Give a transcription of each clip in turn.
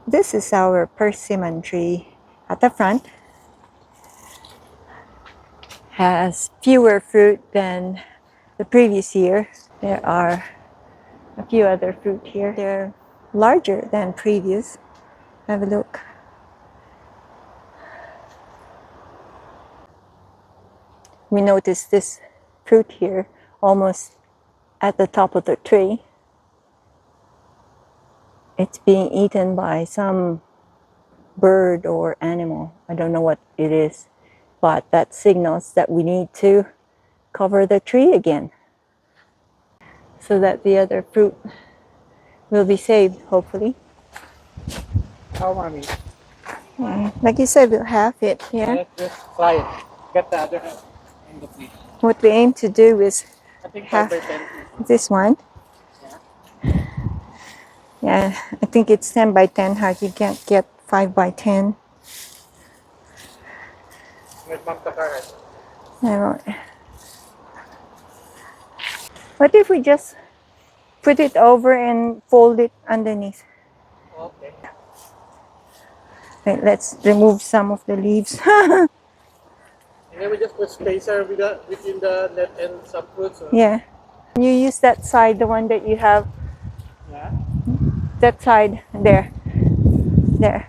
This is our persimmon tree at the front. Has fewer fruit than the previous year. There are a few other fruit here. They're larger than previous. Have a look. We noticed this fruit here almost at the top of the tree. It's being eaten by some bird or animal. I don't know what it is, but that signals that we need to cover the tree again so that the other fruit will be saved, hopefully. How, mommy? Like you said, we'll have it, yeah. Let's just fly it. Get the other hand in the plate. What we aim to do is I think 5 have by 10. this one. Yeah, I think it's 10 by 10 hard. You can't get 5 by 10. With Mom Takara. No. What if we just put it over and fold it underneath? Okay. Wait, let's remove some of the leaves. And then we just put spacer between the net and some fruits. Yeah. You use that side, the one that you have. Yeah. That side, there. There.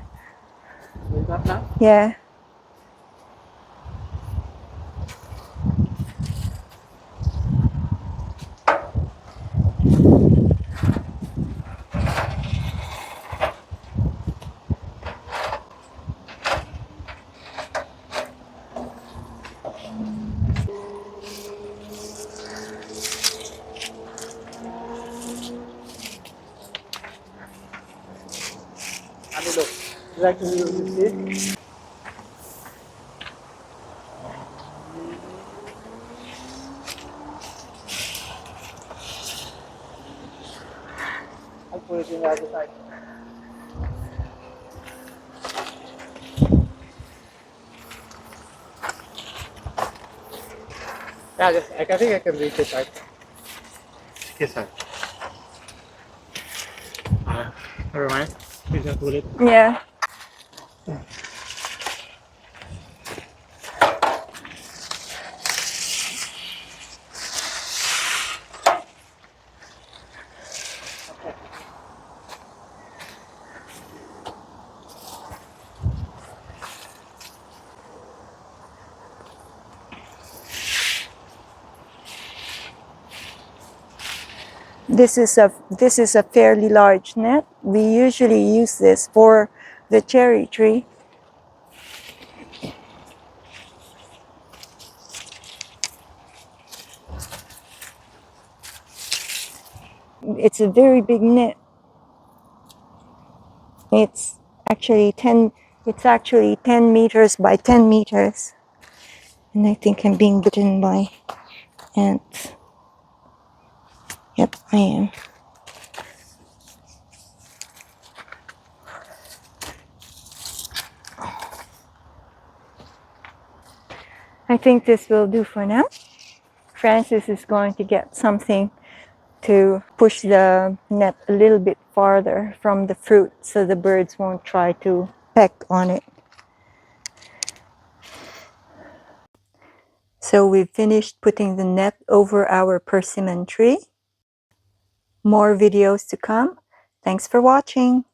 Like that now? Yeah. Ano look? You like to see? I'll put it in the other side. Yeah, I think I can reach it right. Yes, sir. Never mind. We just put it. Yeah. This is a fairly large net. We usually use this for the cherry tree. It's a very big net. It's actually 10 meters by 10 meters. And I think I'm being bitten by ants. Yep, I am. I think this will do for now. Francis is going to get something to push the net a little bit farther from the fruit so the birds won't try to peck on it. So we've finished putting the net over our persimmon tree. More videos to come. Thanks for watching.